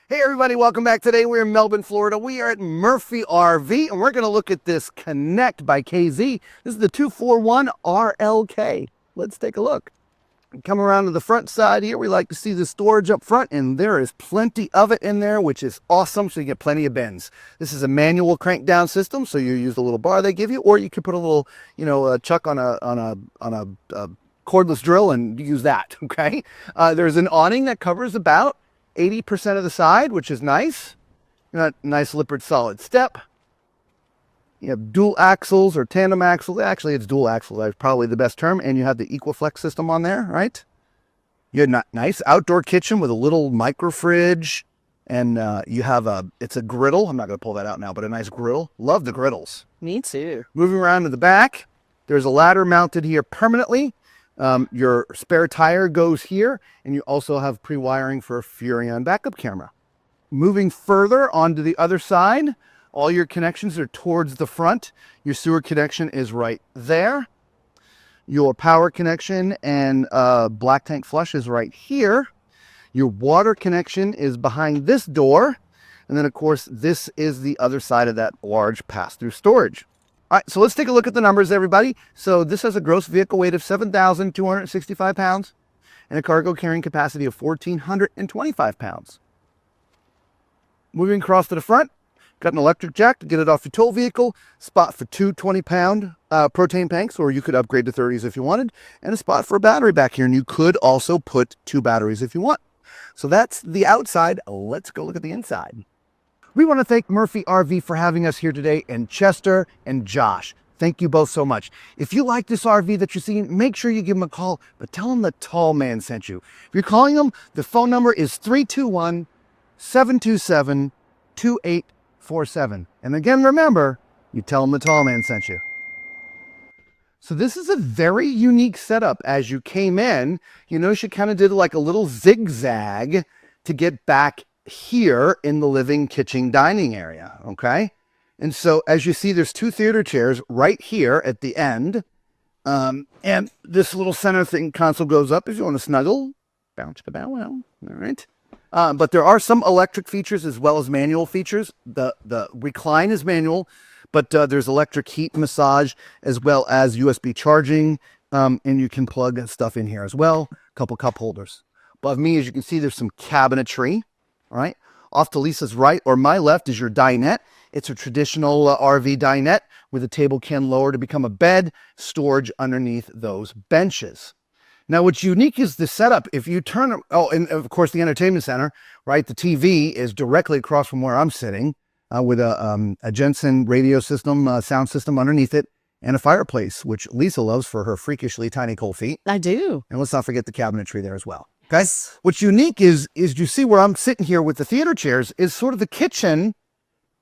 Hey everybody, welcome back. Today we're in Melbourne, Florida. We are at Murphy RV and we're going to look at this Connect by KZ. This is the 241 RLK. Let's take a look. Come around to the front side here. We like to see the storage up front, and there is plenty of it in there, which is awesome, so you get plenty of bins. This is a manual crank down system, so you use the little bar they give you, or you could put a little, chuck on a cordless drill and use that, okay? There's an awning that covers about 80% of the side, which is nice. You got a nice lippert solid step. You have dual axles or tandem axles. Actually, it's dual axle. That's probably the best term. And you have the Equiflex system on there, right? You have a nice outdoor kitchen with a little micro fridge. And you have it's a griddle. I'm not going to pull that out now, but a nice griddle. Love the griddles. Me too. Moving around to the back, there's a ladder mounted here permanently. Your spare tire goes here, and you also have pre-wiring for a Furrion backup camera. Moving further onto the other side, all your connections are towards the front. Your sewer connection is right there. Your power connection and black tank flush is right here. Your water connection is behind this door. And then, of course, this is the other side of that large pass-through storage. All right, so let's take a look at the numbers, everybody. So this has a gross vehicle weight of 7,265 pounds and a cargo carrying capacity of 1,425 pounds. Moving across to the front, got an electric jack to get it off your tow vehicle, spot for two 20-pound propane tanks, or you could upgrade to 30s if you wanted, and a spot for a battery back here. And you could also put two batteries if you want. So that's the outside. Let's go look at the inside. We want to thank Murphy RV for having us here today, and Chester and Josh. Thank you both so much. If you like this RV that you're seeing, make sure you give them a call, but tell them the tall man sent you. If you're calling them, the phone number is 321-727-2847. And again, remember, you tell them the tall man sent you. So this is a very unique setup. As you came in, you notice you kind of did like a little zigzag to get back here in the living, kitchen, dining area, okay? And so as you see, there's two theater chairs right here at the end. And this little center thing console goes up if you want to snuggle. Bounce the bow wow, all right? But there are some electric features as well as manual features. The recline is manual, but there's electric heat massage as well as USB charging. And you can plug stuff in here as well. A couple cup holders. Above me, as you can see, there's some cabinetry. All right, off to Lisa's right or my left is your dinette. It's a traditional RV dinette with a table can lower to become a bed, storage underneath those benches. Now, what's unique is the setup. If you turn, and of course the entertainment center, right? The TV is directly across from where I'm sitting with a Jensen radio system, sound system underneath it, and a fireplace, which Lisa loves for her freakishly tiny cold feet. I do. And let's not forget the cabinetry there as well. Okay. What's unique is you see where I'm sitting here with the theater chairs is sort of the kitchen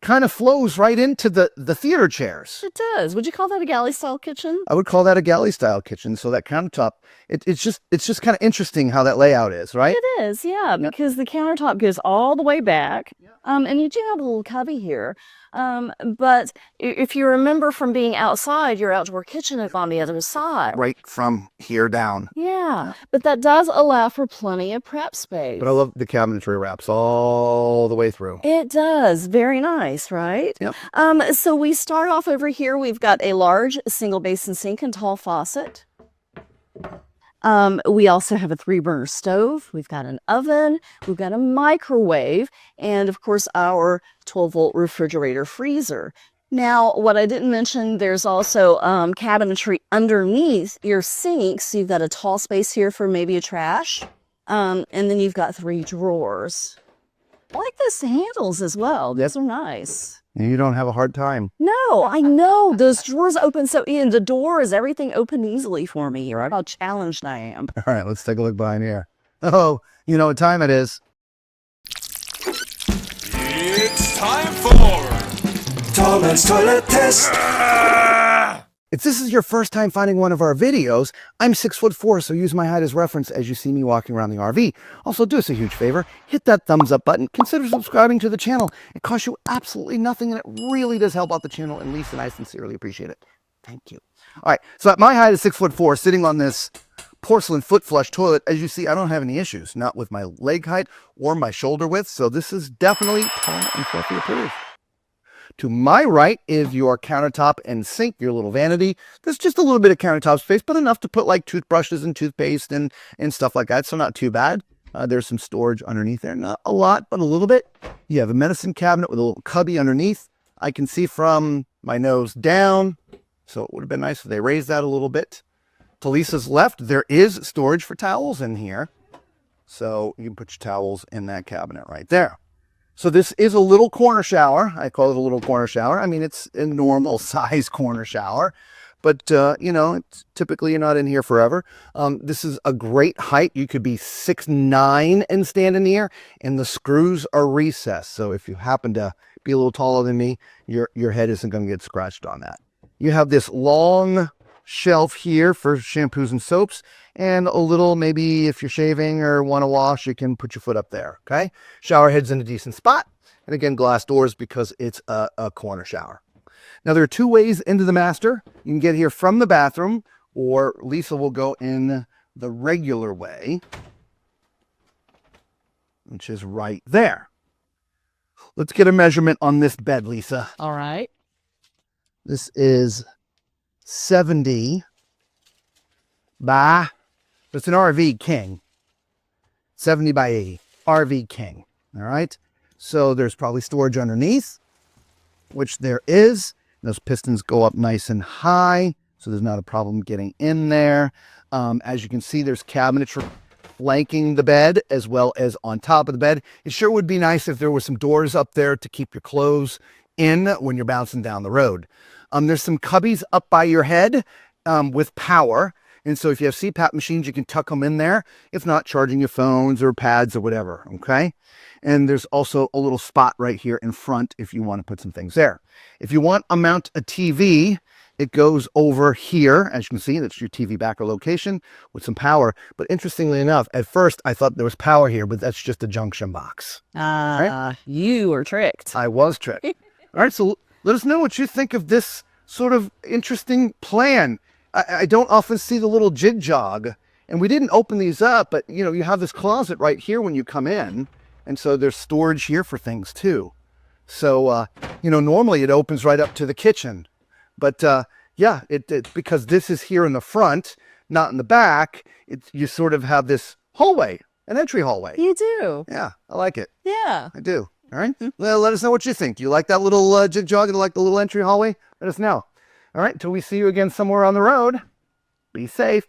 kind of flows right into the theater chairs. It does. Would you call that a galley style kitchen? I would call that a galley style kitchen. So that countertop, it's just kind of interesting how that layout is, right? It is, yeah, because the countertop goes all the way back. And you do have a little cubby here. But if you remember from being outside, your outdoor kitchen is on the other side. Right from here down. Yeah, but that does allow for plenty of prep space. But I love the cabinetry wraps all the way through. It does. Very nice, right? Yep. So we start off over here. We've got a large single basin sink and tall faucet. We also have a 3-burner stove. We've got an oven. We've got a microwave. And, of course, our 12-volt refrigerator freezer. Now, what I didn't mention, there's also cabinetry underneath your sink. So you've got a tall space here for maybe a trash. And then you've got 3 drawers. I like those handles as well. Those are nice. And you don't have a hard time. No, I know. Those drawers open so in. The doors, everything open easily for me. Right? How challenged I am. All right, let's take a look behind here. Oh, you know what time it is. It's time for Tall Man's Toilet Test. If this is your first time finding one of our videos, I'm 6'4", so use my height as reference as you see me walking around the RV. Also, do us a huge favor, hit that thumbs up button, consider subscribing to the channel. It costs you absolutely nothing, and it really does help out the channel, and Lisa and I sincerely appreciate it. Thank you. All right, so at my height is 6'4", sitting on this porcelain foot flush toilet. As you see, I don't have any issues, not with my leg height or my shoulder width. So this is definitely tall and fluffy approved. To my right is your countertop and sink, your little vanity. There's just a little bit of countertop space, but enough to put like toothbrushes and toothpaste and stuff like that. So not too bad. There's some storage underneath there. Not a lot, but a little bit. You have a medicine cabinet with a little cubby underneath. I can see from my nose down. So it would have been nice if they raised that a little bit. To Lisa's left, there is storage for towels in here. So you can put your towels in that cabinet right there. So this is a little corner shower. I call it a little corner shower. I mean, it's a normal size corner shower, but you know, it's typically you're not in here forever. This is a great height. You could be 6'9" and stand in here, and the screws are recessed. So if you happen to be a little taller than me, your head isn't going to get scratched on that. You have this long shelf here for shampoos and soaps, and a little, maybe if you're shaving or want to wash, you can put your foot up there. Okay, shower head's in a decent spot, and again, glass doors because it's a corner shower. Now there are two ways into the master. You can get here from the bathroom, or Lisa will go in the regular way, which is right there. Let's get a measurement on this bed, Lisa. All right. This is 70 by, it's an RV King, 70 by 80, RV King, all right? So there's probably storage underneath, which there is. Those pistons go up nice and high, so there's not a problem getting in there. As you can see, there's cabinetry flanking the bed as well as on top of the bed. It sure would be nice if there were some doors up there to keep your clothes in when you're bouncing down the road. There's some cubbies up by your head with power. And so if you have CPAP machines, you can tuck them in there. If not, charging your phones or pads or whatever, okay? And there's also a little spot right here in front if you want to put some things there. If you want to mount a TV, it goes over here. As you can see, that's your TV backer location with some power. But interestingly enough, at first I thought there was power here, but that's just a junction box. Right? You were tricked. I was tricked. All right, so let us know what you think of this sort of interesting plan. I don't often see the little jig jog, and we didn't open these up, but you know, you have this closet right here when you come in, and so there's storage here for things too. So, you know, normally it opens right up to the kitchen, but yeah, it because this is here in the front, not in the back, you sort of have this hallway, an entry hallway. You do. Yeah, I like it. Yeah. I do. All right. Well, let us know what you think. Do you like that little jig jog? Do you like the little entry hallway? Let us know. All right. Until we see you again somewhere on the road, be safe.